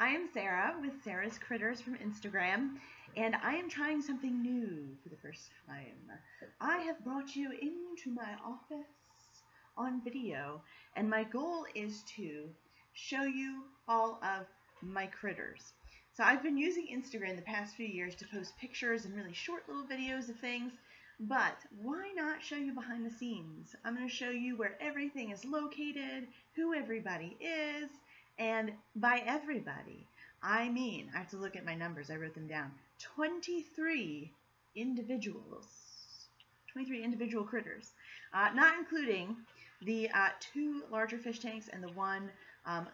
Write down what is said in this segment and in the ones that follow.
I am Sarah with Sarah's Critters from Instagram, and I am trying something new for the first time. I have brought you into my office on video, and my goal is to show you all of my critters. So I've been using Instagram the past few years to post pictures and really short little videos of things, but why not show you behind the scenes? I'm going to show you where everything is located, who everybody is, and by everybody, I mean, I have to look at my numbers, I wrote them down, 23 individuals, 23 individual critters, not including the 2 larger fish tanks and the 1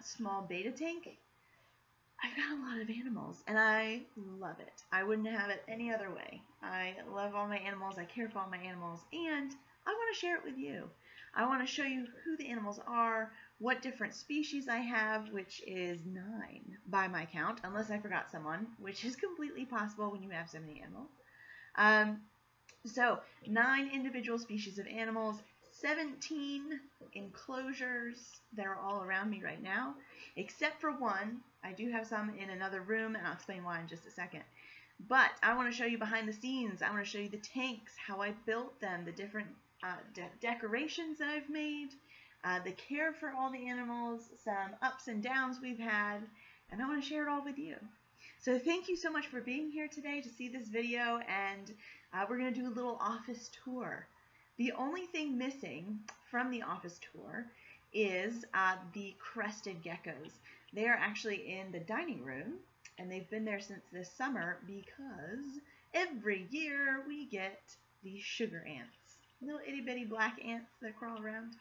small beta tank. I've got a lot of animals, and I love it. I wouldn't have it any other way. I love all my animals, I care for all my animals, and I want to share it with you. I want to show you who the animals are, what different species I have, which is 9 by my count, unless I forgot someone, which is completely possible when you have so many animals. So 9 individual species of animals, 17 enclosures that are all around me right now, except for 1. I do have some in another room, and I'll explain why in just a second. But I want to show you behind the scenes. I want to show you the tanks, how I built them, the different decorations that I've made, the care for all the animals, some ups and downs we've had, and I want to share it all with you. So thank you so much for being here today to see this video, and we're going to do a little office tour. The only thing missing from the office tour is the crested geckos. They are actually in the dining room, and they've been there since this summer because every year we get these sugar ants, little itty bitty black ants that crawl around,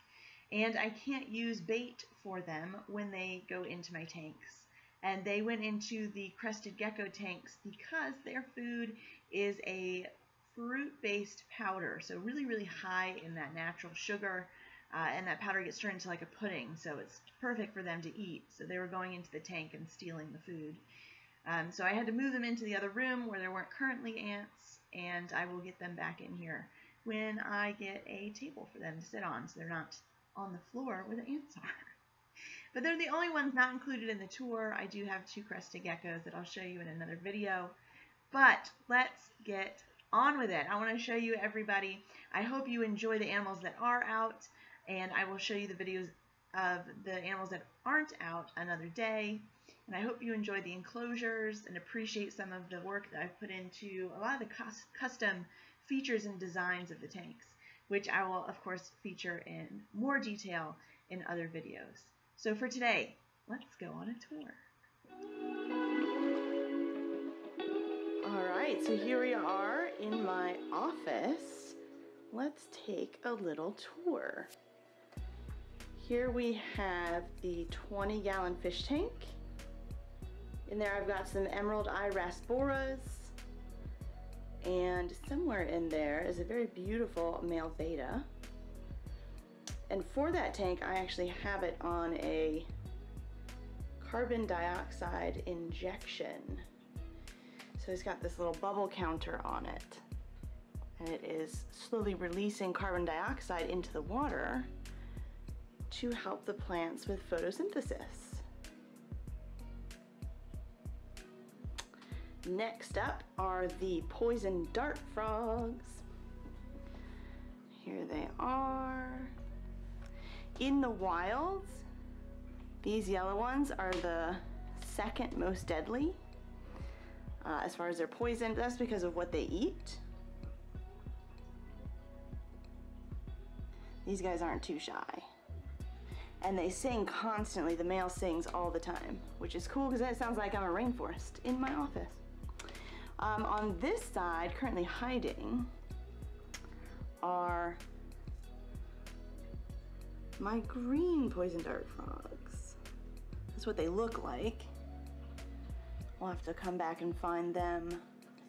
and I can't use bait for them when they go into my tanks. And they went into the crested gecko tanks because their food is a fruit-based powder, so really high in that natural sugar, and that powder gets turned into like a pudding, so it's perfect for them to eat. So they were going into the tank and stealing the food. So I had to move them into the other room where there weren't currently ants, and I will get them back in here when I get a table for them to sit on, so they're not on the floor where the ants are. But they're the only ones not included in the tour. I do have 2 crested geckos that I'll show you in another video. But let's get on with it. I want to show you everybody. I hope you enjoy the animals that are out, and I will show you the videos of the animals that aren't out another day. And I hope you enjoy the enclosures and appreciate some of the work that I've put into a lot of the custom features and designs of the tanks, which I will, of course, feature in more detail in other videos. So for today, let's go on a tour. Alright, so here we are in my office. Let's take a little tour. Here we have the 20-gallon fish tank. In there I've got some emerald eye rasboras, and somewhere in there is a very beautiful male beta. And for that tank, I actually have it on a carbon dioxide injection. So it's got this little bubble counter on it, and it is slowly releasing carbon dioxide into the water to help the plants with photosynthesis. Next up are the poison dart frogs. Here they are. In the wilds, these yellow ones are the second most deadly as far as their poison. That's because of what they eat. These guys aren't too shy. And they sing constantly. The male sings all the time, which is cool because that sounds like I'm a rainforest in my office. On this side, currently hiding, are my green poison dart frogs. That's what they look like. We'll have to come back and find them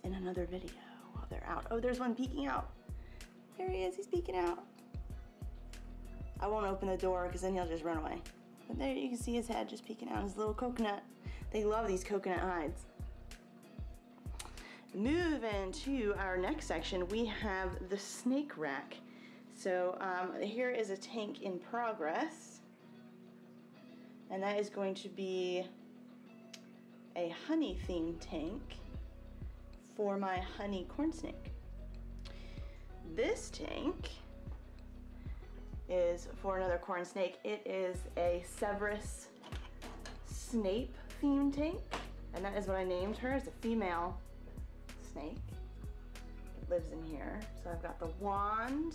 in another video while they're out. Oh, there's one peeking out. There he is, he's peeking out. I won't open the door because then he'll just run away. But there you can see his head just peeking out, his little coconut. They love these coconut hides. Moving to our next section, we have the snake rack. So here is a tank in progress, and that is going to be a honey themed tank for my honey corn snake. This tank is for another corn snake. It is a Severus Snape themed tank, and that is what I named her, as a female snake. It lives in here. So I've got the wand,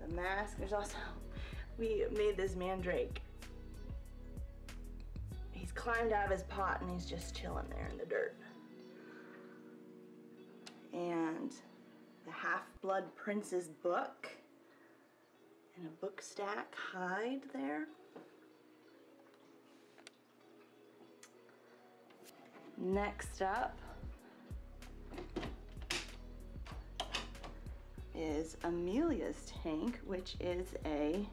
the mask. There's also, we made this mandrake. He's climbed out of his pot and he's just chilling there in the dirt. And the Half-Blood Prince's book, and a book stack hide there. Next up is Amelia's tank, which is a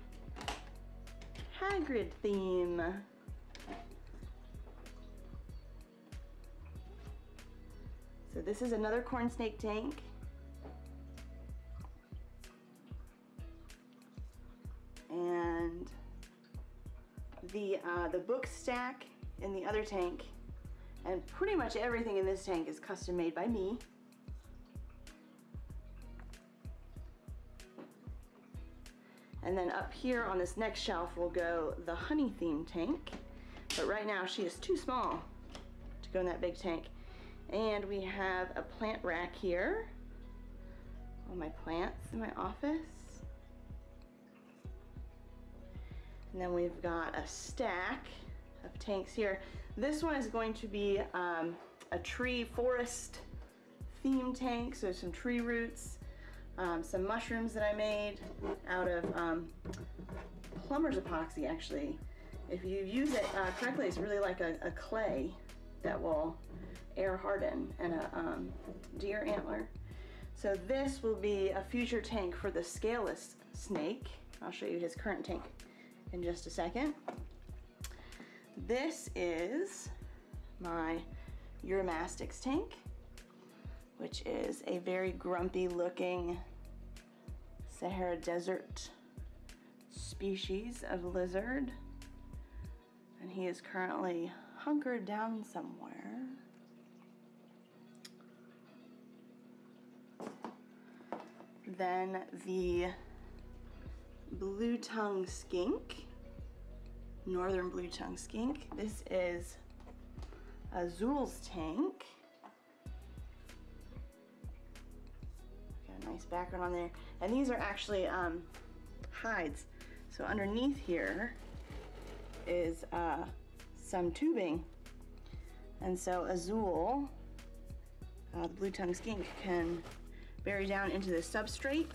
Hagrid theme. So this is another corn snake tank. And the book stack in the other tank, and pretty much everything in this tank, is custom made by me. And then up here on this next shelf will go the honey themed tank, but right now she is too small to go in that big tank. And we have a plant rack here, all my plants in my office. And then we've got a stack of tanks here. This one is going to be a tree forest theme tank, so some tree roots, some mushrooms that I made out of plumber's epoxy, actually. If you use it correctly, it's really like a clay that will air harden, and a deer antler. So this will be a future tank for the scaleless snake. I'll show you his current tank in just a second. This is my Uromastyx tank, which is a very grumpy looking Sahara Desert species of lizard, and he is currently hunkered down somewhere. Then the blue-tongue skink, northern blue-tongue skink. This is Azul's tank. Got a nice background on there. And these are actually hides. So underneath here is some tubing. And so Azul, the blue-tongue skink, can bury down into the substrate.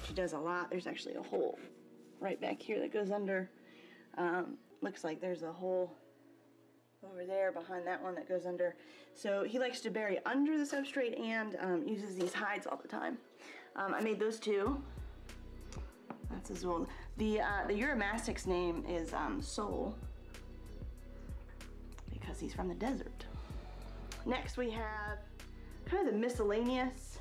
She does a lot. There's actually a hole right back here that goes under. Looks like there's a hole over there behind that one that goes under. So he likes to bury under the substrate and uses these hides all the time. I made those two. That's Azul. The Uromastyx name is Soul, because he's from the desert. Next we have kind of the miscellaneous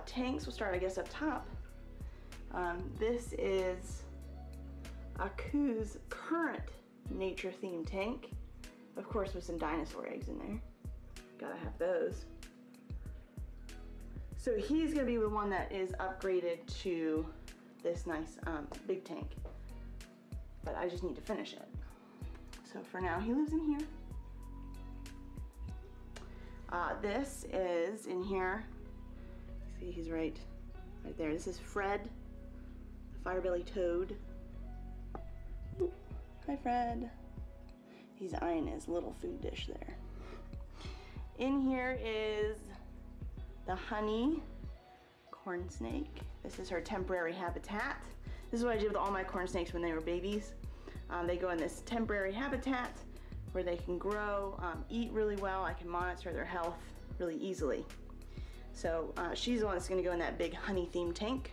tanks. We'll start, I guess, up top. This is Aku's current nature themed tank, of course, with some dinosaur eggs in there. Gotta have those. So he's gonna be the one that is upgraded to this nice big tank, but I just need to finish it. So for now, he lives in here. This is in here. See, he's right there. This is Fred, the firebelly toad. Ooh, hi, Fred. He's eyeing his little food dish there. In here is the honey corn snake. This is her temporary habitat. This is what I did with all my corn snakes when they were babies. They go in this temporary habitat where they can grow, eat really well. I can monitor their health really easily. So she's the one that's gonna go in that big honey themed tank.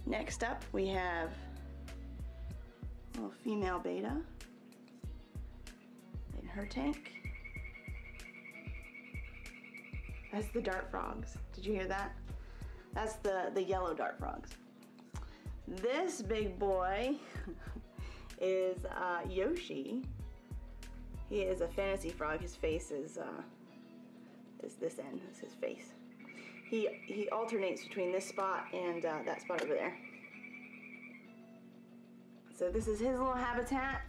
Next up, we have a little female beta in her tank. That's the dart frogs. Did you hear that? That's the yellow dart frogs. This big boy is Yoshi. He is a fantasy frog. His face is this end. This is his face. He alternates between this spot and that spot over there. So this is his little habitat.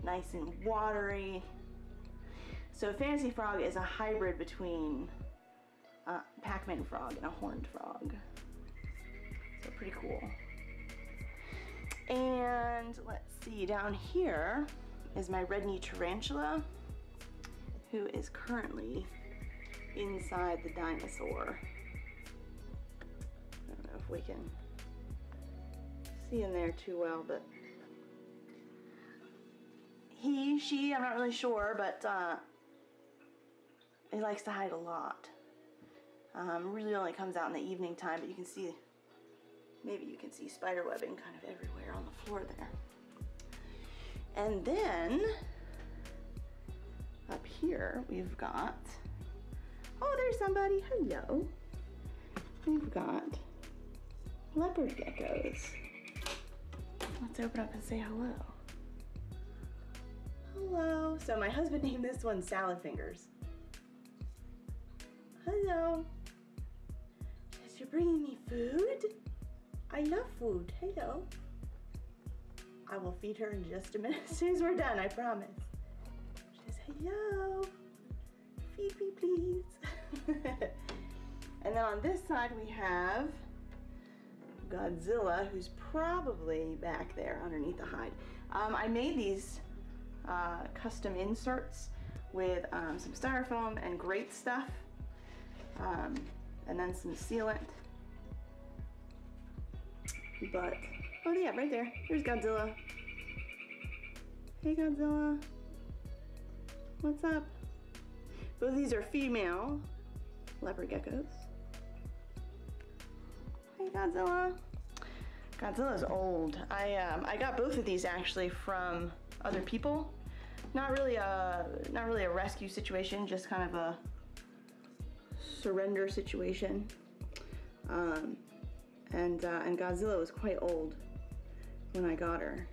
Nice and watery. So fantasy frog is a hybrid between Pac-Man frog and a horned frog. So pretty cool. And let's see, down here is my red-knee tarantula, who is currently inside the dinosaur. I don't know if we can see in there too well, but she, I'm not really sure, but he likes to hide a lot. Really only comes out in the evening time, but you can see, maybe you can see spider webbing kind of everywhere on the floor there. And then up here we've got, oh, there's somebody, hello. We've got leopard geckos. Let's open up and say hello. Hello. So my husband named this one Salad Fingers. Hello. Says you're bringing me food? I love food. Hello. I will feed her in just a minute as soon as we're done, I promise. She says, hello. Feed me, please. And then on this side we have Godzilla, who's probably back there underneath the hide. I made these custom inserts with some styrofoam and great stuff, and then some sealant. But, oh yeah, right there. There's Godzilla. Hey Godzilla. What's up? Both of these are female leopard geckos. Hey Godzilla. Godzilla's old. I got both of these actually from other people. Not really a rescue situation, just kind of a surrender situation. And Godzilla was quite old when I got her.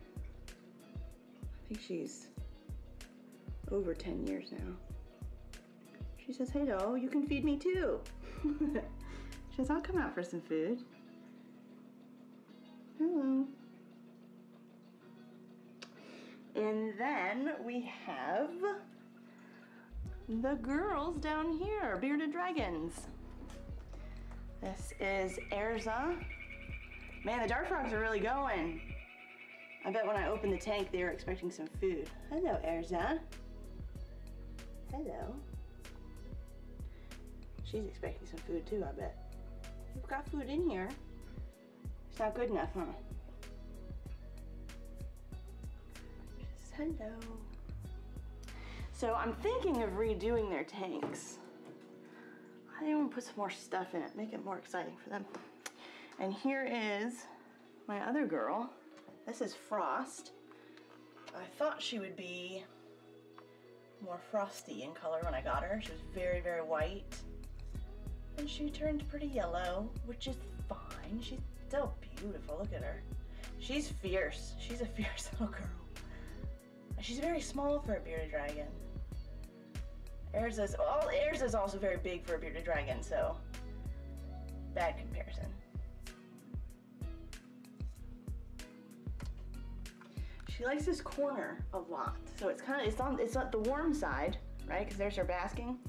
I think she's over 10 years now. She says, hello, you can feed me too. She says, I'll come out for some food. Hello. And then we have the girls down here, bearded dragons. This is Erza. Man, the dart frogs are really going. I bet when I opened the tank, they were expecting some food. Hello, Erza. Hello. She's expecting some food too, I bet. You've got food in here. It's not good enough, huh? Just hello. So I'm thinking of redoing their tanks. I think I'm gonna put some more stuff in it, make it more exciting for them. And here is my other girl. This is Frost. I thought she would be more frosty in color when I got her. She was very, very white. And she turned pretty yellow, which is fine. She's still beautiful, look at her. She's fierce. She's a fierce little girl. And she's very small for a bearded dragon. Erza's also very big for a bearded dragon, so bad comparison. She likes this corner a lot, so it's on the warm side, right? Because there's her basking.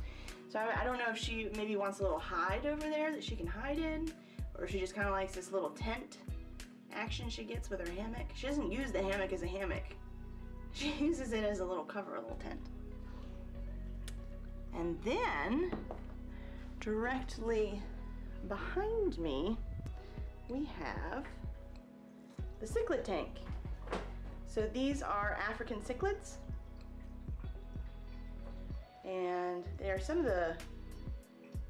So I don't know if she maybe wants a little hide over there that she can hide in, or she just kind of likes this little tent action she gets with her hammock. She doesn't use the hammock as a hammock. She uses it as a little cover, a little tent. And then, directly behind me, we have the cichlid tank. So these are African cichlids, and they are some of the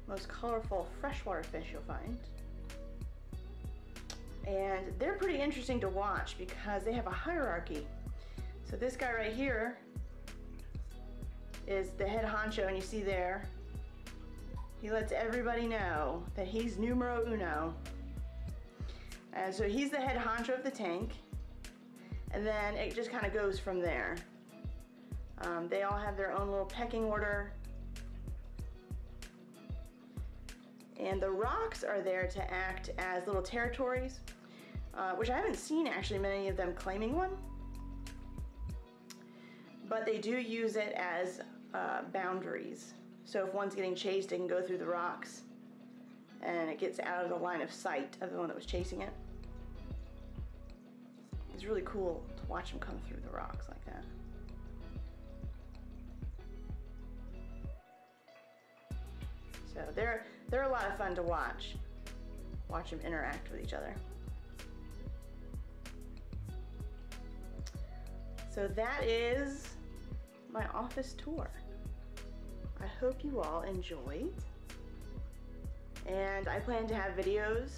most colorful freshwater fish you'll find. And they're pretty interesting to watch because they have a hierarchy. So this guy right here is the head honcho, and you see there, he lets everybody know that he's numero uno. And so he's the head honcho of the tank. and then it just kind of goes from there. They all have their own little pecking order. And the rocks are there to act as little territories, which I haven't seen actually many of them claiming one. But they do use it as boundaries. So if one's getting chased, it can go through the rocks and it gets out of the line of sight of the one that was chasing it. It's really cool to watch them come through the rocks like that. So they're a lot of fun to watch. Watch them interact with each other. So that is my office tour. I hope you all enjoyed. And I plan to have videos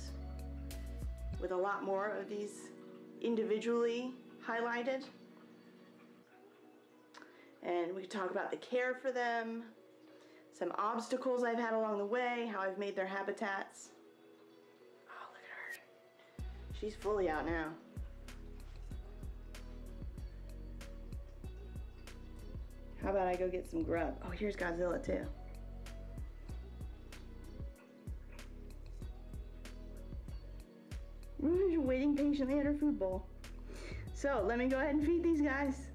with a lot more of these individually highlighted. And we can talk about the care for them, some obstacles I've had along the way, how I've made their habitats. Oh, look at her. She's fully out now. How about I go get some grub? Oh, here's Godzilla too. She's waiting patiently at her food bowl. So let me go ahead and feed these guys.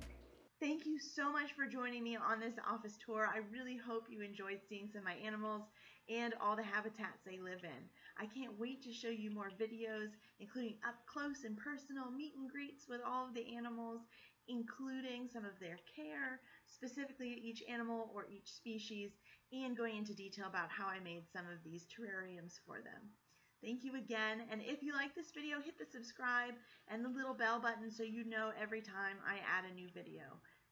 Thank you so much for joining me on this office tour. I really hope you enjoyed seeing some of my animals and all the habitats they live in. I can't wait to show you more videos, including up close and personal meet and greets with all of the animals, including some of their care, specifically each animal or each species, and going into detail about how I made some of these terrariums for them. Thank you again, and if you like this video, hit the subscribe and the little bell button so you know every time I add a new video.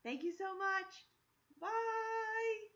Thank you so much. Bye!